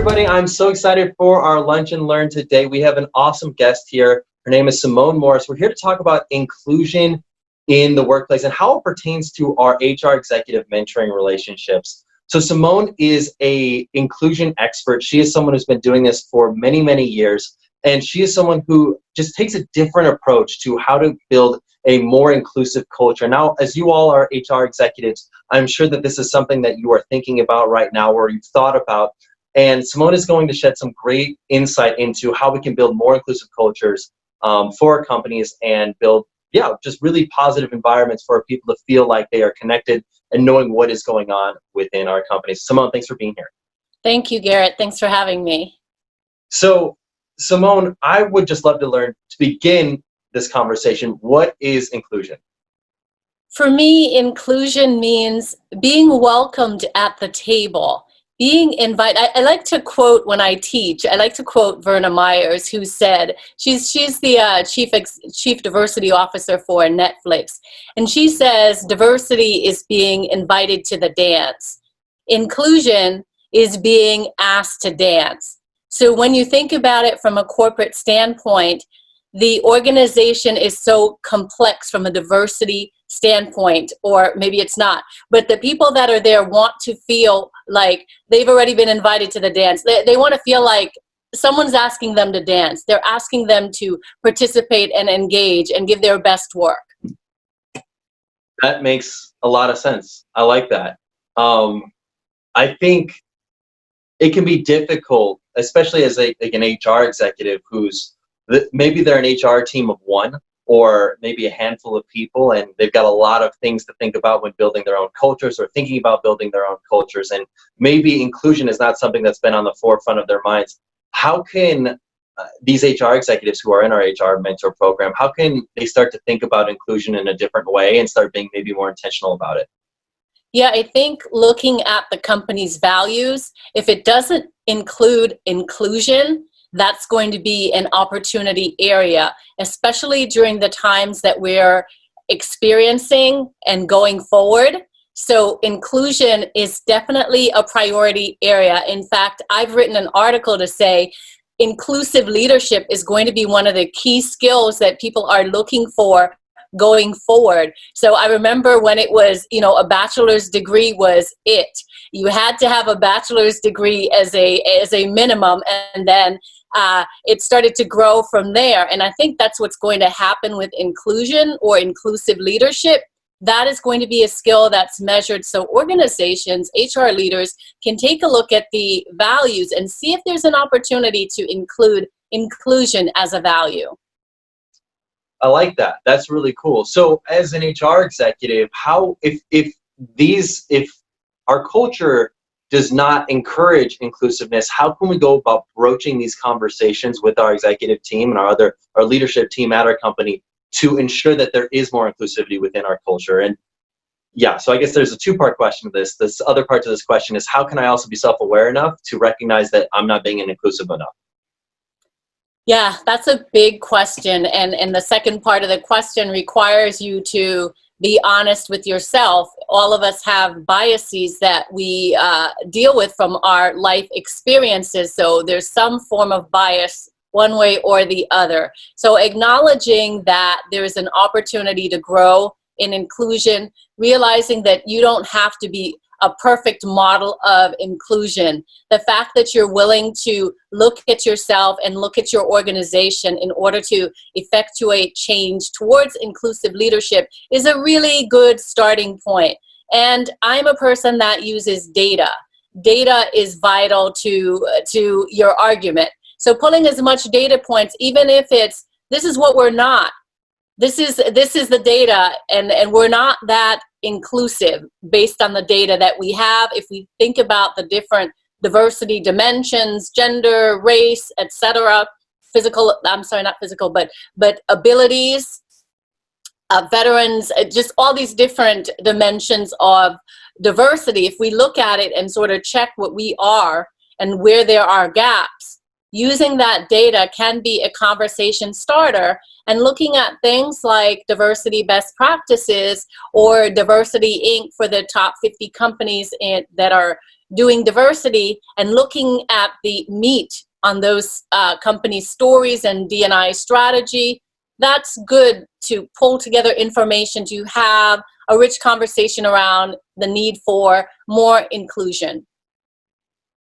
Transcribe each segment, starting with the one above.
everybody. I'm so excited for our Lunch and Learn today. We have an awesome guest here. Her name is Simone Morris. We're here to talk about inclusion in the workplace and how it pertains to our HR executive mentoring relationships. So Simone is an inclusion expert. She is someone who's been doing this for many, many years. And she is someone who just takes a different approach to how to build a more inclusive culture. Now, as you all are HR executives, I'm sure that this is something that you are thinking about right now or you've thought about. And Simone is going to shed some great insight into how we can build more inclusive cultures for our companies and build, just really positive environments for people to feel like they are connected and knowing what is going on within our companies. Simone, thanks for being here. Thank you, Garrett. Thanks for having me. So, Simone, I would just love to learn, to begin this conversation, what is inclusion? For me, inclusion means being welcomed at the table, being invited. I like to quote when I teach, I like to quote Verna Myers, who said, she's the chief diversity officer for Netflix. And she says, diversity is being invited to the dance. Inclusion is being asked to dance. So when you think about it from a corporate standpoint, the organization is so complex from a diversity standpoint, or maybe it's not, but the people that are there want to feel like they've already been invited to the dance. They want to feel like someone's asking them to dance. They're asking them to participate and engage and give their best work. That makes a lot of sense. I like that. I think it can be difficult, especially as an HR executive maybe they're an HR team of one or maybe a handful of people, and they've got a lot of things to think about when building their own cultures or thinking about building their own cultures. And maybe inclusion is not something that's been on the forefront of their minds. How can these HR executives who are in our HR mentor program, how can they start to think about inclusion in a different way and start being maybe more intentional about it? Yeah, I think looking at the company's values, if it doesn't include inclusion, that's going to be an opportunity area, especially during the times that we're experiencing and going forward. So inclusion is definitely a priority area. In fact, I've written an article to say inclusive leadership is going to be one of the key skills that people are looking for going forward. So I remember when it was, a bachelor's degree was it. You had to have a bachelor's degree as a minimum, and then it started to grow from there. And I think that's what's going to happen with inclusion or inclusive leadership. That is going to be a skill that's measured so organizations, HR leaders, can take a look at the values and see if there's an opportunity to include inclusion as a value. I like that. That's really cool. So as an HR executive, if our culture does not encourage inclusiveness, how can we go about broaching these conversations with our executive team and our leadership team at our company to ensure that there is more inclusivity within our culture? And so I guess there's a two-part question to this. This other part to this question is, how can I also be self-aware enough to recognize that I'm not being inclusive enough? Yeah, that's a big question. And the second part of the question requires you to be honest with yourself. All of us have biases that we deal with from our life experiences. So there's some form of bias one way or the other. So acknowledging that there is an opportunity to grow in inclusion, realizing that you don't have to be a perfect model of inclusion. The fact that you're willing to look at yourself and look at your organization in order to effectuate change towards inclusive leadership is a really good starting point. And I'm a person that uses data. Data is vital to your argument. So pulling as much data points, even if it's, this is what we're not. This is the data, and we're not that inclusive based on the data that we have. If we think about the different diversity dimensions, gender, race, etc., but abilities, veterans, just all these different dimensions of diversity. If we look at it and sort of check what we are and where there are gaps, using that data can be a conversation starter, and looking at things like diversity best practices or Diversity Inc. for the top 50 companies that are doing diversity and looking at the meat on those company stories and D&I strategy, that's good to pull together information to have a rich conversation around the need for more inclusion.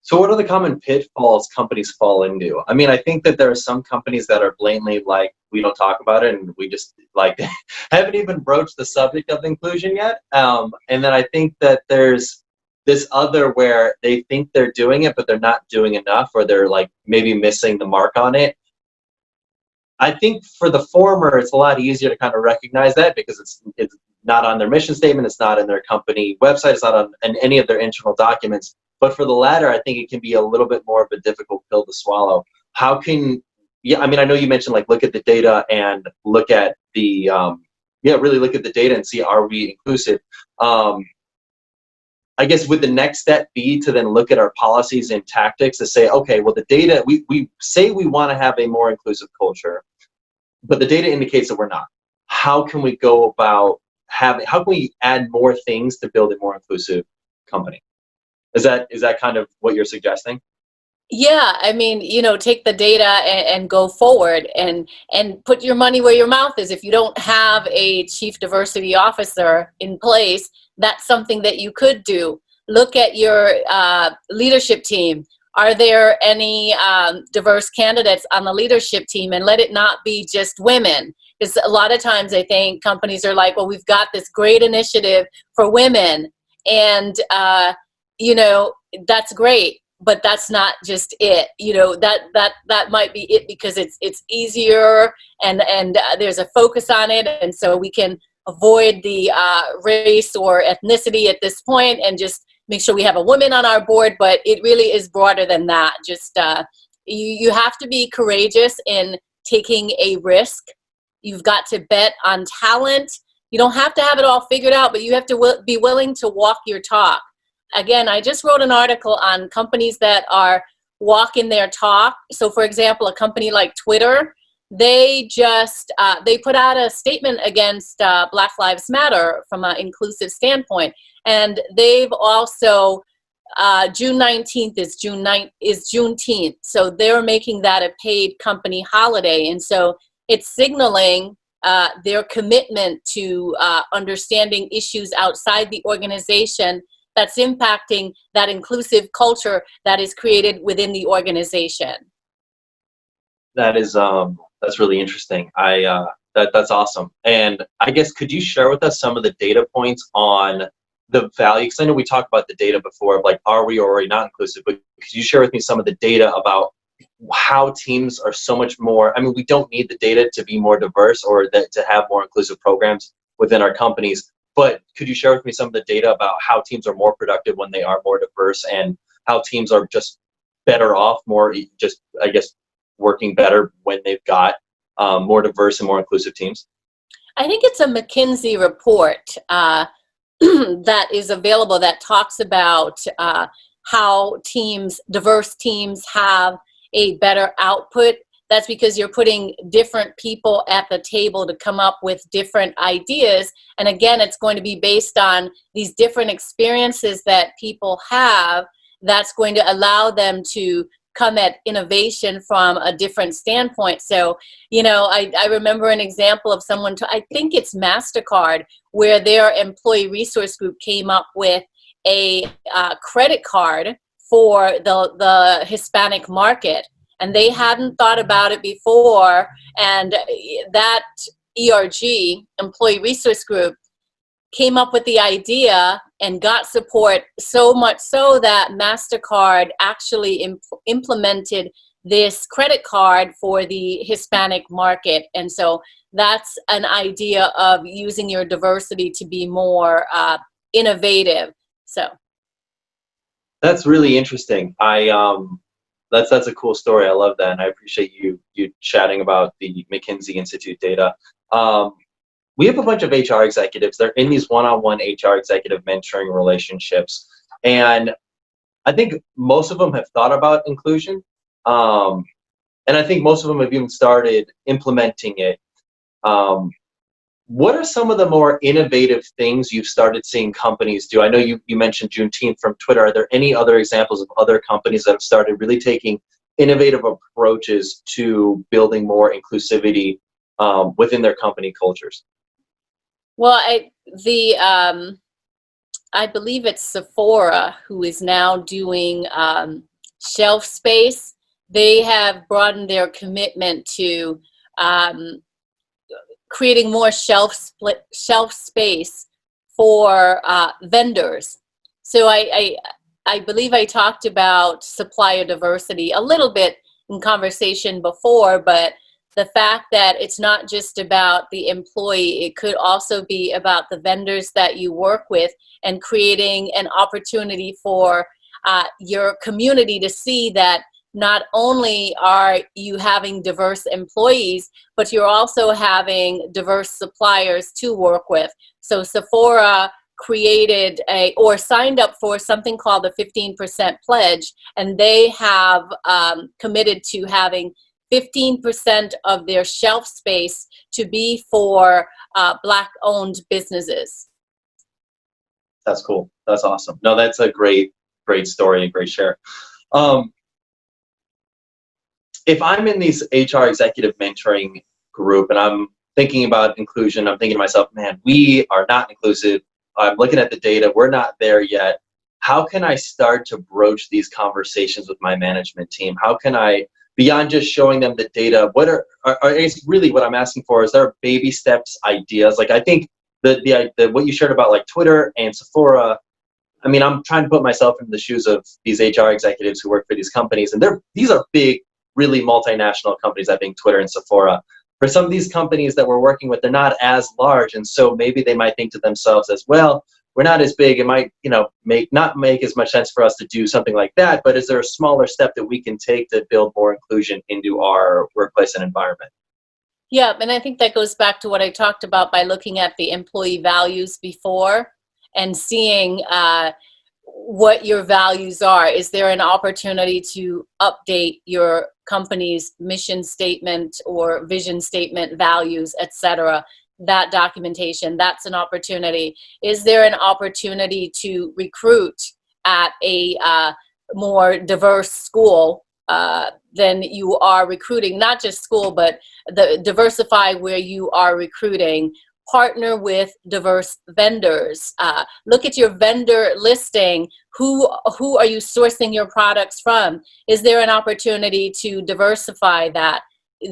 So what are the common pitfalls companies fall into? I mean, I think that there are some companies that are blatantly like, we don't talk about it, and we just like haven't even broached the subject of inclusion yet. And then I think that there's this other where they think they're doing it, but they're not doing enough, or they're like maybe missing the mark on it. I think for the former, it's a lot easier to kind of recognize that because it's not on their mission statement, it's not in their company website, it's not on in any of their internal documents. But for the latter, I think it can be a little bit more of a difficult pill to swallow. How can, yeah, I mean, I know you mentioned like look at the data and look at the, really look at the data and see, are we inclusive? I guess would the next step be to then look at our policies and tactics to say, okay, well, the data, we say we want to have a more inclusive culture, but the data indicates that we're not. How can we go about having, how can we add more things to build a more inclusive company? Is that kind of what you're suggesting? Yeah, I mean, take the data and go forward and put your money where your mouth is. If you don't have a chief diversity officer in place, that's something that you could do. Look at your leadership team. Are there any diverse candidates on the leadership team? And let it not be just women. Because a lot of times I think companies are like, well, we've got this great initiative for women. And, that's great. But that's not just it. That might be it because it's easier and there's a focus on it, and so we can avoid the race or ethnicity at this point and just make sure we have a woman on our board. But it really is broader than that. Just you have to be courageous in taking a risk. You've got to bet on talent. You don't have to have it all figured out, but you have to be willing to walk your talk. Again, I just wrote an article on companies that are walking their talk. So, for example, a company like Twitter, they just they put out a statement against Black Lives Matter from an inclusive standpoint, and they've also June 19th is Juneteenth, so they're making that a paid company holiday, and so it's signaling their commitment to understanding issues outside the organization that's impacting that inclusive culture that is created within the organization. That is that's really interesting. That's awesome. And I guess could you share with us some of the data points on the value? Because I know we talked about the data before of like, are we or are we not inclusive? But could you share with me some of the data about how teams are so much more? I mean, we don't need the data to be more diverse or to have more inclusive programs within our companies. But could you share with me some of the data about how teams are more productive when they are more diverse, and how teams are just better off, more just, I guess, working better when they've got more diverse and more inclusive teams? I think it's a McKinsey report that is available that talks about how diverse teams have a better output. That's because you're putting different people at the table to come up with different ideas. And again, it's going to be based on these different experiences that people have. That's going to allow them to come at innovation from a different standpoint. So, I remember an example of someone, I think it's MasterCard, where their employee resource group came up with a credit card for the Hispanic market. And they hadn't thought about it before. And that ERG, Employee Resource Group, came up with the idea and got support, so much so that MasterCard actually implemented this credit card for the Hispanic market. And so that's an idea of using your diversity to be more innovative. So that's really interesting. That's a cool story. I love that, and I appreciate you chatting about the McKinsey Institute data. We have a bunch of HR executives. They're in these one-on-one HR executive mentoring relationships, and I think most of them have thought about inclusion, and I think most of them have even started implementing it. what are some of the more innovative things you've started seeing companies do? I know you mentioned Juneteenth from Twitter. Are there any other examples of other companies that have started really taking innovative approaches to building more inclusivity within their company cultures? Well, I believe it's Sephora who is now doing shelf space. They have broadened their commitment to creating more shelf space for vendors. So I believe I talked about supplier diversity a little bit in conversation before, but the fact that it's not just about the employee, it could also be about the vendors that you work with, and creating an opportunity for your community to see that not only are you having diverse employees, but you're also having diverse suppliers to work with. So Sephora created or signed up for something called the 15% pledge, and they have committed to having 15% of their shelf space to be for Black-owned businesses. That's cool. That's awesome. No, that's a great story and great share. If I'm in these HR executive mentoring group and I'm thinking about inclusion, I'm thinking to myself, man, we are not inclusive. I'm looking at the data. We're not there yet. How can I start to broach these conversations with my management team? How can I, beyond just showing them the data, what are really what I'm asking for is there baby steps, ideas? Like I think the what you shared about like Twitter and Sephora, I mean, I'm trying to put myself in the shoes of these HR executives who work for these companies, and these are big, really multinational companies. I think Twitter and Sephora. For some of these companies that we're working with, they're not as large, and so maybe they might think to themselves as well, we're not as big. It might, not make as much sense for us to do something like that. But is there a smaller step that we can take to build more inclusion into our workplace and environment? Yeah, and I think that goes back to what I talked about by looking at the employee values before and seeing what your values are. Is there an opportunity to update your company's mission statement or vision statement, values, etc.? That documentation, that's an opportunity. Is there an opportunity to recruit at a more diverse school than you are recruiting, not just school, but diversify where you are recruiting? Partner with diverse vendors. Look at your vendor listing. Who are you sourcing your products from? Is there an opportunity to diversify that?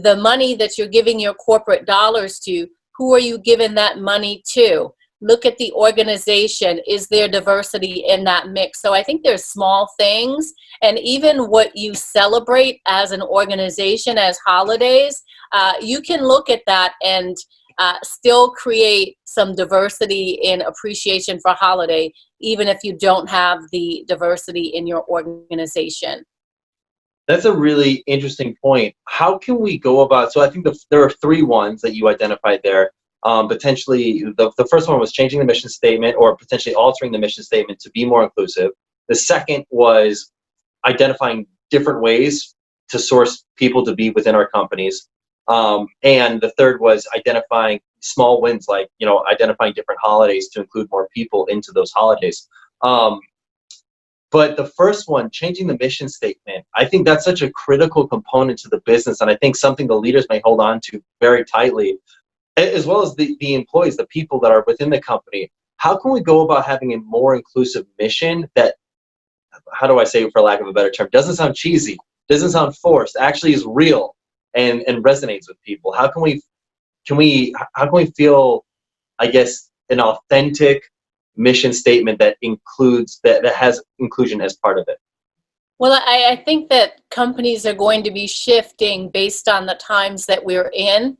The money that you're giving your corporate dollars to, who are you giving that money to? Look at the organization. Is there diversity in that mix? So I think there's small things, and even what you celebrate as an organization as holidays, you can look at that and still create some diversity in appreciation for holiday, even if you don't have the diversity in your organization. That's a really interesting point. How can we go about, so I think there are 3 ones that you identified there. Potentially, the first one was changing the mission statement or potentially altering the mission statement to be more inclusive. The second was identifying different ways to source people to be within our companies. And the third was identifying small wins, like, identifying different holidays to include more people into those holidays. But the first one, changing the mission statement, I think that's such a critical component to the business. And I think something the leaders may hold on to very tightly, as well as the employees, the people that are within the company. How can we go about having a more inclusive mission that, how do I say it for lack of a better term, doesn't sound cheesy, doesn't sound forced, actually is real and resonates with people? How can we feel, I guess, an authentic mission statement that includes, that has inclusion as part of it? Well, I think that companies are going to be shifting based on the times that we're in.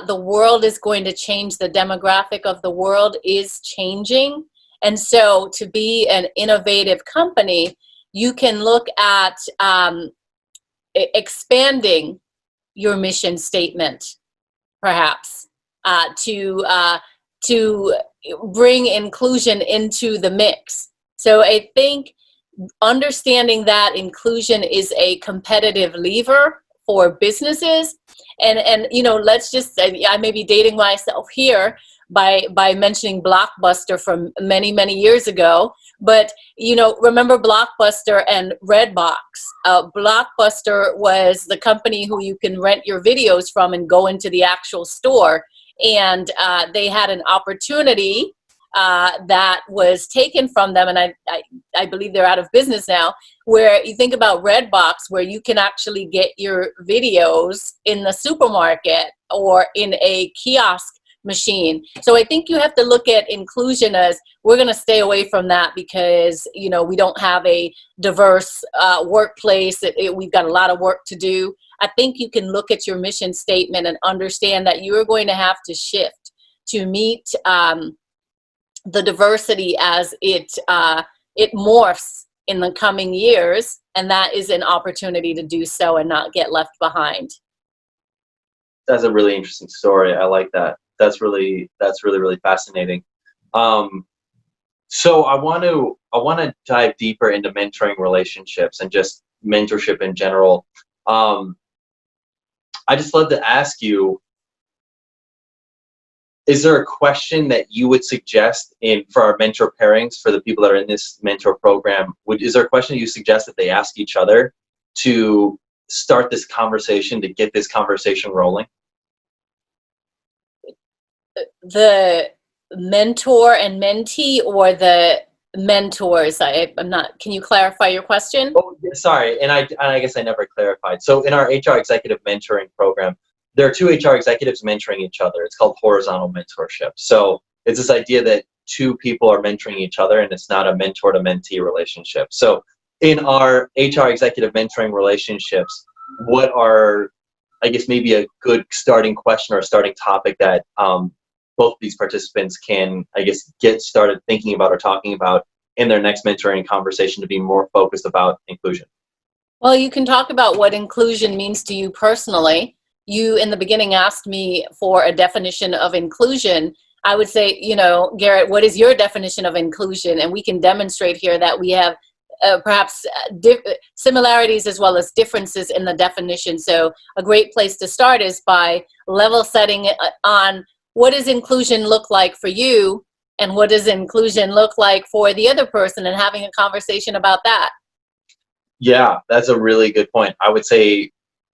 The world is going to change. The demographic of the world is changing. And so to be an innovative company, you can look at expanding your mission statement, perhaps, to bring inclusion into the mix. So I think understanding that inclusion is a competitive lever for businesses, And you know, let's just say, I may be dating myself here by mentioning Blockbuster from many, many years ago. But, you know, remember Blockbuster and Redbox. Blockbuster was the company who you can rent your videos from and go into the actual store. And they had an opportunity that was taken from them, and I believe they're out of business now, where you think about Redbox, where you can actually get your videos in the supermarket or in a kiosk machine. So I think you have to look at inclusion as, we're going to stay away from that because, you know, we don't have a diverse workplace. We've got a lot of work to do. I think you can look at your mission statement and understand that you're going to have to shift to meet the diversity as it morphs in the coming years, and that is an opportunity to do so and not get left behind. That's a really interesting story. I like that. That's really fascinating. So I want to dive deeper into mentoring relationships and just mentorship in general. I just love to ask you, is there a question that you would suggest for our mentor pairings, for the people that are in this mentor program? Is there a question you suggest that they ask each other to start this conversation, to get this conversation rolling? The mentor and mentee, or the mentors? I'm not, can you clarify your question? Oh, sorry, and I guess I never clarified. So in our HR executive mentoring program, there are two HR executives mentoring each other. It's called horizontal mentorship. So it's this idea that two people are mentoring each other, and it's not a mentor to mentee relationship. So in our HR executive mentoring relationships, what are, I guess, maybe a good starting question or a starting topic that both these participants can, I guess, get started thinking about or talking about in their next mentoring conversation to be more focused about inclusion? Well, you can talk about what inclusion means to you personally. You, in the beginning, asked me for a definition of inclusion. I would say, you know, Garrett, what is your definition of inclusion? And we can demonstrate here that we have perhaps similarities as well as differences in the definition. So a great place to start is by level setting on, what does inclusion look like for you, and what does inclusion look like for the other person, and having a conversation about that. Yeah, that's a really good point. I would say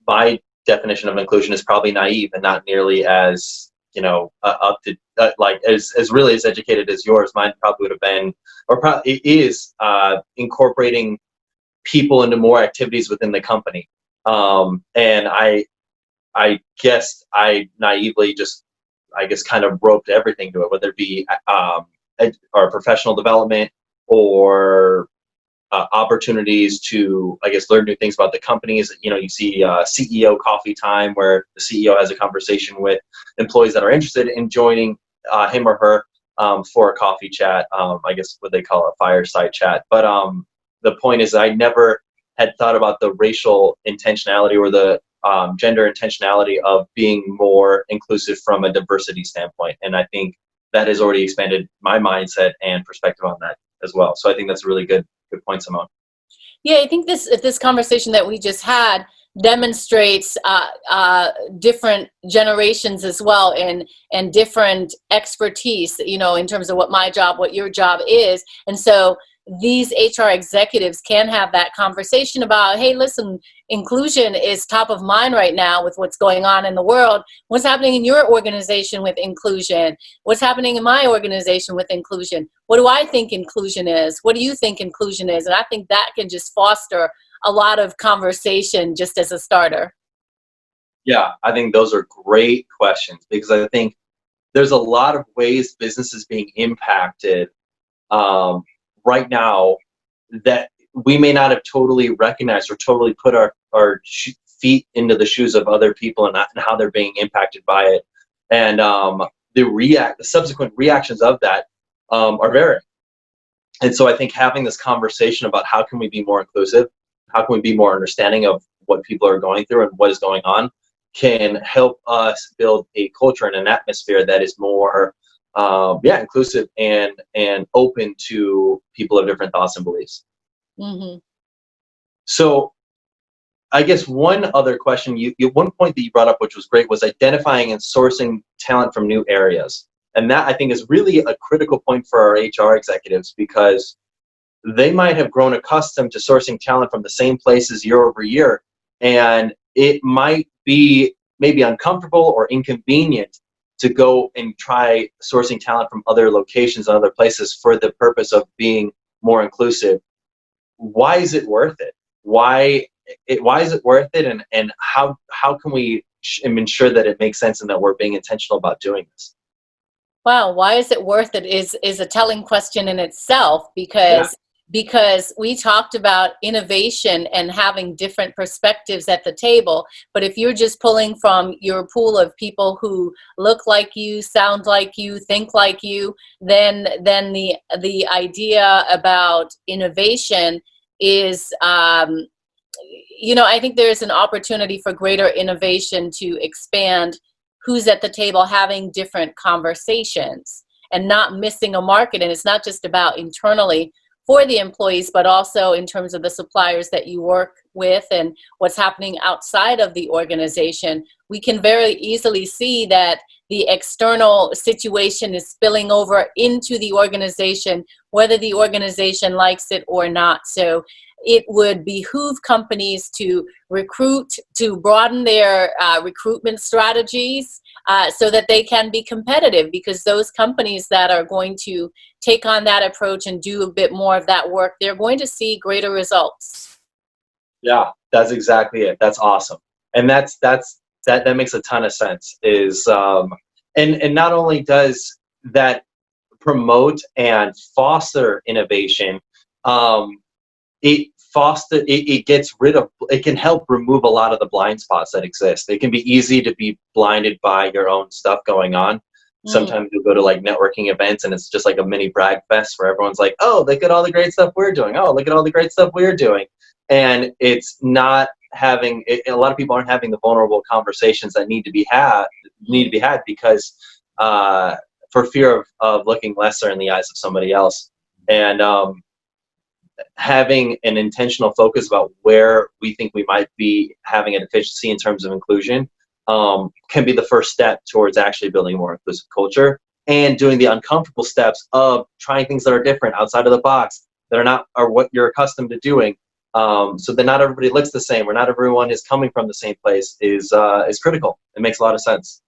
my definition of inclusion is probably naive and not nearly as, you know, up to like as really as educated as yours. Mine probably would have been, or probably is, incorporating people into more activities within the company. And I guess I naively just, I guess, kind of roped everything to it, whether it be or professional development or opportunities to, I guess, learn new things about the companies. You know, you see CEO coffee time, where the CEO has a conversation with employees that are interested in joining him or her for a coffee chat. I guess what they call a fireside chat. But the point is, I never had thought about the racial intentionality or the gender intentionality of being more inclusive from a diversity standpoint. And I think that has already expanded my mindset and perspective on that as well. So I think that's a really good point, Simone. Yeah, I think this conversation that we just had demonstrates different generations as well, and different expertise, you know, in terms of what my job, what your job is. And so these HR executives can have that conversation about, hey, listen, inclusion is top of mind right now with what's going on in the world. What's happening in your organization with inclusion? What's happening in my organization with inclusion? What do I think inclusion is? What do you think inclusion is? And I think that can just foster a lot of conversation just as a starter. Yeah, I think those are great questions, because I think there's a lot of ways business is being impacted right now that we may not have totally recognized or totally put our feet into the shoes of other people, and how they're being impacted by it. And the subsequent reactions of that are varying. And so I think having this conversation about how can we be more inclusive, how can we be more understanding of what people are going through and what is going on, can help us build a culture and an atmosphere that is more inclusive and open to people of different thoughts and beliefs. Mm-hmm. So I guess one other question, one point that you brought up, which was great, was identifying and sourcing talent from new areas. And that I think is really a critical point for our HR executives, because they might have grown accustomed to sourcing talent from the same places year over year. And it might be maybe uncomfortable or inconvenient to go and try sourcing talent from other locations and other places for the purpose of being more inclusive. Why is it worth it? Why is it worth it, and how can we ensure that it makes sense and that we're being intentional about doing this? Wow, why is it worth it is a telling question in itself, Yeah. because we talked about innovation and having different perspectives at the table. But if you're just pulling from your pool of people who look like you, sound like you, think like you, then the idea about innovation is I think there's an opportunity for greater innovation to expand who's at the table, having different conversations and not missing a market. And it's not just about internally for the employees, but also in terms of the suppliers that you work with and what's happening outside of the organization. We can very easily see that the external situation is spilling over into the organization, whether the organization likes it or not. So it would behoove companies to recruit, to broaden their recruitment strategies so that they can be competitive, because those companies that are going to take on that approach and do a bit more of that work, they're going to see greater results. Yeah, that's exactly it. That's awesome. And that makes a ton of sense. And not only does that promote and foster innovation, um, it gets rid of, it can help remove a lot of the blind spots that exist. It can be easy to be blinded by your own stuff going on. Mm. Sometimes you go to like networking events and it's just like a mini brag fest where everyone's like, oh, look at all the great stuff we're doing. Oh, look at all the great stuff we're doing. And it's not having a lot of people aren't having the vulnerable conversations that need to be had because for fear of looking lesser in the eyes of somebody else. And having an intentional focus about where we think we might be having a deficiency in terms of inclusion can be the first step towards actually building a more inclusive culture and doing the uncomfortable steps of trying things that are different outside of the box that are not are what you're accustomed to doing. So that not everybody looks the same or not everyone is coming from the same place is critical. It makes a lot of sense.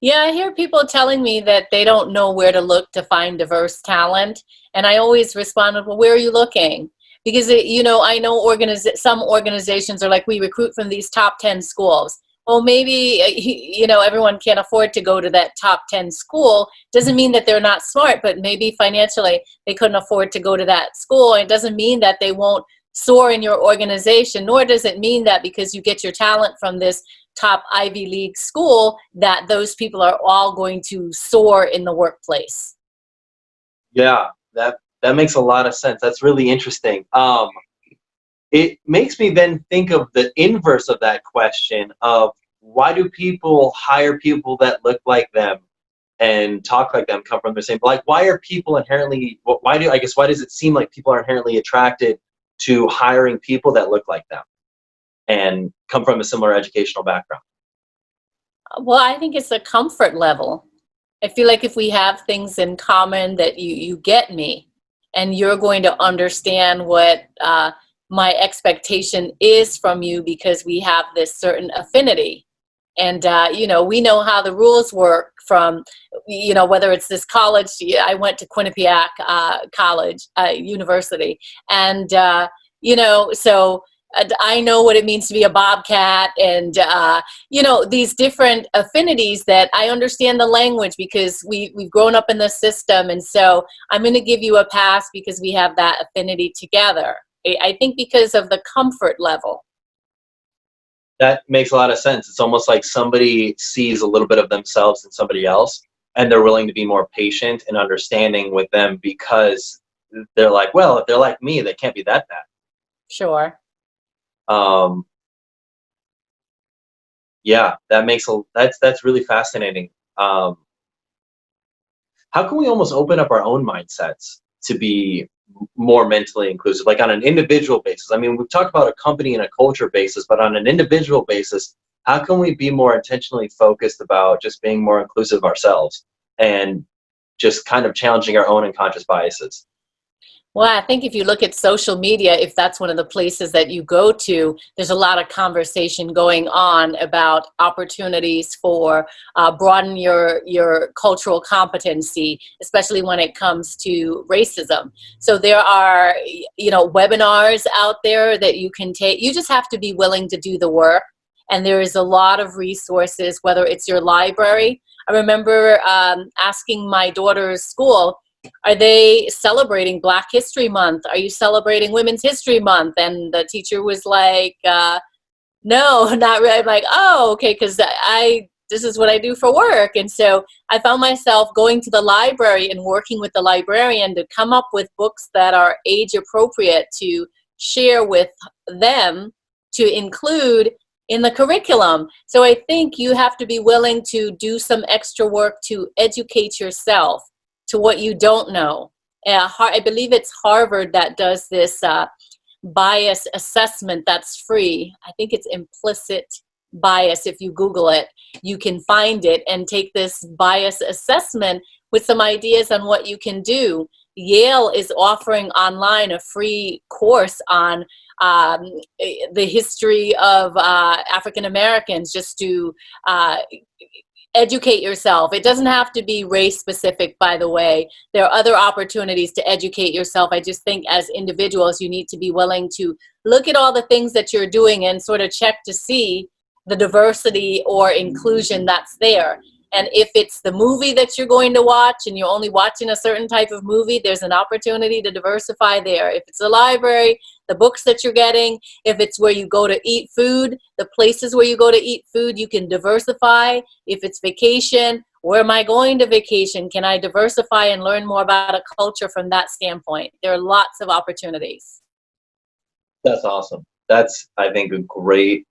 Yeah, I hear people telling me that they don't know where to look to find diverse talent. And I always respond, well, where are you looking? Because, I know some organizations are like, we recruit from these top 10 schools. Well, maybe, everyone can't afford to go to that top 10 school. Doesn't mean that they're not smart, but maybe financially they couldn't afford to go to that school. It doesn't mean that they won't soar in your organization, nor does it mean that because you get your talent from this top Ivy League school that those people are all going to soar in the workplace. Yeah, that makes a lot of sense. That's really interesting. It makes me then think of the inverse of that question of why do people hire people that look like them and talk like them, come from the same, like why are people inherently, why does it seem like people are inherently attracted to hiring people that look like them and come from a similar educational background? Well, I think it's a comfort level. I feel like if we have things in common, that you get me and you're going to understand what my expectation is from you, because we have this certain affinity. And, we know how the rules work from, whether it's this college. I went to Quinnipiac College, University. And, so I know what it means to be a bobcat and, these different affinities that I understand the language because we've grown up in the system. And so I'm going to give you a pass because we have that affinity together. I think because of the comfort level. That makes a lot of sense. It's almost like somebody sees a little bit of themselves in somebody else and they're willing to be more patient and understanding with them because they're like, well, if they're like me, they can't be that bad. Sure. Um, yeah, that's really fascinating. How can we almost open up our own mindsets to be more mentally inclusive, like on an individual basis? I mean, we've talked about a company and a culture basis, but on an individual basis, how can we be more intentionally focused about just being more inclusive ourselves and just kind of challenging our own unconscious biases? Well, I think if you look at social media, if that's one of the places that you go to, there's a lot of conversation going on about opportunities for broaden your cultural competency, especially when it comes to racism. So there are, webinars out there that you can take. You just have to be willing to do the work. And there is a lot of resources, whether it's your library. I remember asking my daughter's school, are they celebrating Black History Month? Are you celebrating Women's History Month? And the teacher was like, no, not really. I'm like, oh, okay, because this is what I do for work. And so I found myself going to the library and working with the librarian to come up with books that are age appropriate to share with them to include in the curriculum. So I think you have to be willing to do some extra work to educate yourself to what you don't know. I believe it's Harvard that does this bias assessment that's free. I think it's implicit bias. If you Google it, you can find it and take this bias assessment with some ideas on what you can do. Yale is offering online a free course on the history of African Americans, just to educate yourself. It doesn't have to be race specific, by the way. There are other opportunities to educate yourself. I just think as individuals, you need to be willing to look at all the things that you're doing and sort of check to see the diversity or inclusion that's there. And if it's the movie that you're going to watch and you're only watching a certain type of movie, there's an opportunity to diversify there. If it's a library, the books that you're getting, if it's where you go to eat food, the places where you go to eat food, you can diversify. If it's vacation, where am I going to vacation? Can I diversify and learn more about a culture from that standpoint? There are lots of opportunities. That's awesome. That's, I think, a great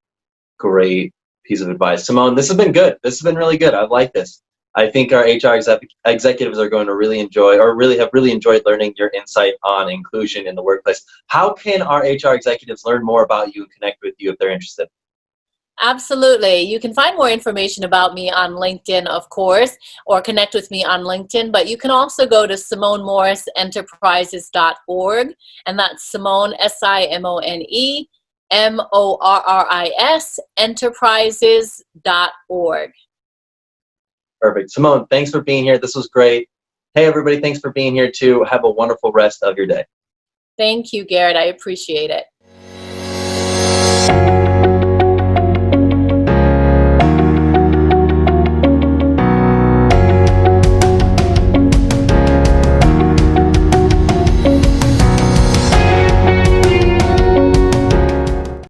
piece of advice. Simone, this has been good. This has been really good. I like this. I think our HR executives are going to really enjoy, or have really enjoyed learning your insight on inclusion in the workplace. How can our HR executives learn more about you and connect with you if they're interested? Absolutely. You can find more information about me on LinkedIn, of course, or connect with me on LinkedIn, but you can also go to SimoneMorrisEnterprises.org, and that's Simone, SIMONE, MORRIS, enterprises.org. Perfect. Simone, thanks for being here. This was great. Hey, everybody, thanks for being here too. Have a wonderful rest of your day. Thank you, Garrett. I appreciate it.